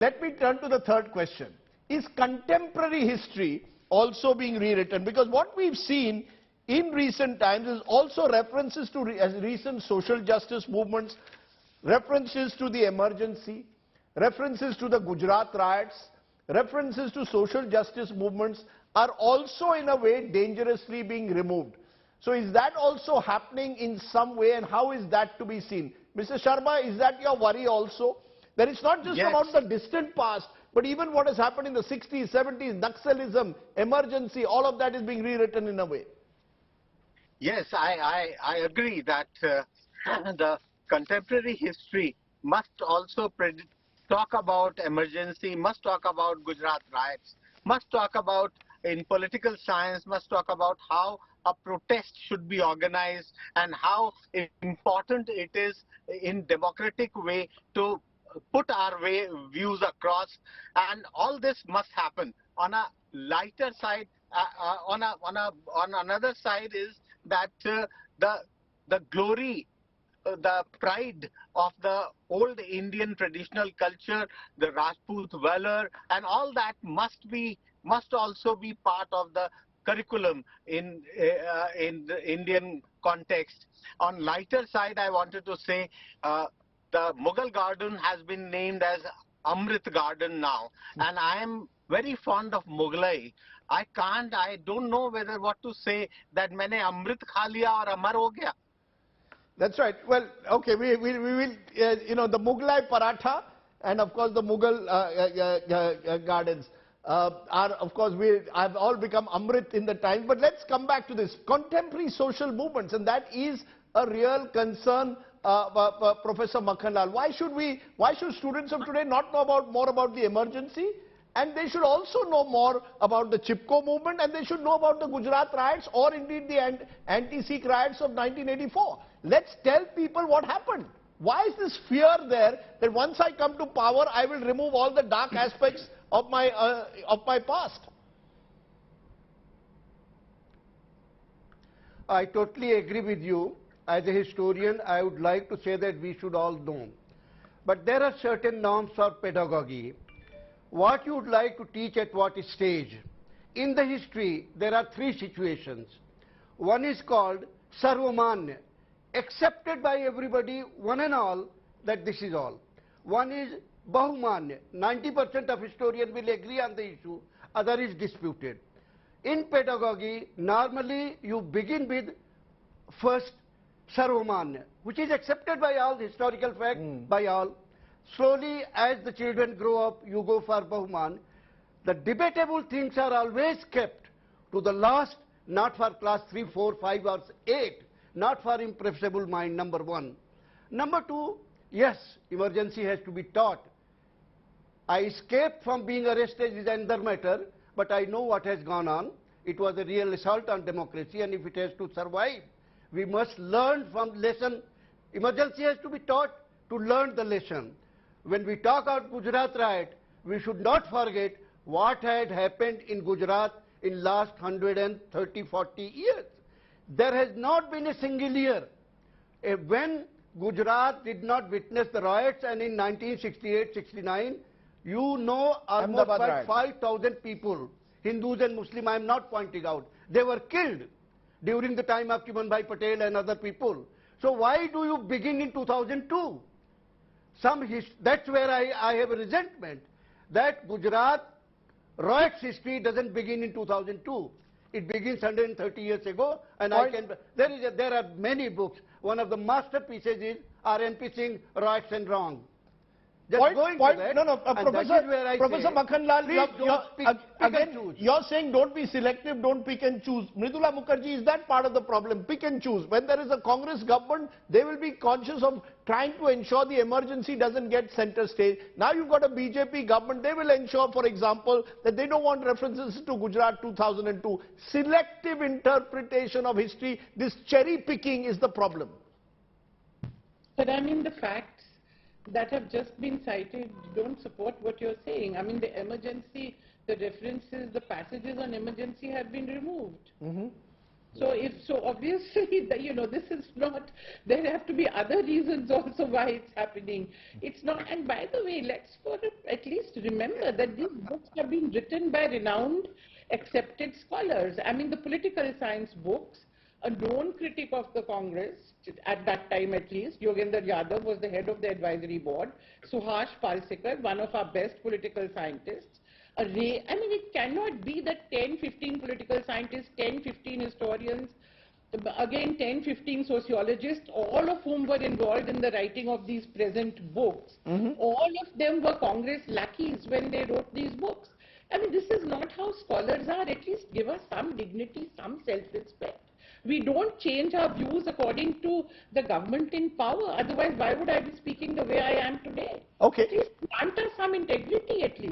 let me turn to the third question. Is contemporary history also being rewritten? Because what we've seen in recent times is also references to recent social justice movements, references to the emergency, references to the Gujarat riots, references to social justice movements are also in a way dangerously being removed. So is that also happening in some way, and how is that to be seen? Mr. Sharma, is that your worry also? That it's not just about the distant past, but even what has happened in the 60s, 70s, Naxalism, emergency, all of that is being rewritten in a way. Yes, I agree that the contemporary history must also talk about emergency, must talk about Gujarat riots, must talk about, in political science, must talk about how a protest should be organized and how important it is in democratic way to put our views across, and all this must happen. On a lighter side, on another side is that the glory, the pride of the old Indian traditional culture, the Rajput valor, and all that must also be part of the curriculum in the Indian context. On lighter side, I wanted to say the Mughal garden has been named as Amrit Garden now, and I am very fond of Mughlai. I don't know what to say, that maine Amrit kha liya aur amar ho gaya. That's right. Well, okay, we will, the Mughlai paratha and of course the Mughal gardens are, of course, have all become Amrit in the time. But let's come back to this. Contemporary social movements, and that is a real concern, Professor Makhanlal. Why should students of today not know more about the emergency? And they should also know more about the Chipko movement, and they should know about the Gujarat riots, or indeed the anti-Sikh riots of 1984. Let's tell people what happened. Why is this fear there that once I come to power, I will remove all the dark aspects of my past? I totally agree with you. As a historian, I would like to say that we should all know. But there are certain norms for pedagogy. What you would like to teach at what stage? In the history, there are three situations. One is called Sarvamanya, accepted by everybody, one and all, that this is all. One is Bahumanya, 90% of historians will agree on the issue, other is disputed. In pedagogy, normally you begin with first Sarvamanya, which is accepted by all, historical fact by all. Slowly, as the children grow up, you go for Bahuman. The debatable things are always kept to the last, not for class 3, 4, 5 or 8, not for impressible mind, number one. Number two, yes, emergency has to be taught. I escaped from being arrested is another matter, but I know what has gone on. It was a real assault on democracy, and if it has to survive, we must learn from lesson. Emergency has to be taught to learn the lesson. When we talk about Gujarat riot, we should not forget what had happened in Gujarat in last 130, 40 years. There has not been a single year when Gujarat did not witness the riots, and in 1968-69, you know, almost 5,000 people, Hindus and Muslims, I am not pointing out, they were killed during the time of Chimanbhai Patel and other people. So why do you begin in 2002? That's where I have a resentment, that Gujarat riots history doesn't begin in 2002. It begins 130 years ago, and there are many books. One of the masterpieces is R.N.P. Singh, Rights and Wrong. Professor Makhanlal, you're saying don't be selective, don't pick and choose. Mridula Mukherjee, is that part of the problem? Pick and choose. When there is a Congress government, they will be conscious of trying to ensure the emergency doesn't get center stage. Now you've got a BJP government, they will ensure, for example, that they don't want references to Gujarat 2002. Selective interpretation of history, this cherry picking is the problem. But I mean, the facts that have just been cited don't support what you're saying. I mean, the emergency, the references, the passages on emergency have been removed. So obviously, this is not, there have to be other reasons also why it's happening. It's not, and by the way, let's at least remember that these books have been written by renowned, accepted scholars. I mean, the political science books, a known critic of the Congress, at that time at least, Yogendra Yadav was the head of the advisory board, Suhash Palsekar, one of our best political scientists. I mean, it cannot be that 10, 15 political scientists, 10, 15 historians, again 10, 15 sociologists, all of whom were involved in the writing of these present books. All of them were Congress lackeys when they wrote these books. I mean, this is not how scholars are. At least give us some dignity, some self-respect. We don't change our views according to the government in power. Otherwise, why would I be speaking the way I am today? Okay. At least grant us some integrity at least.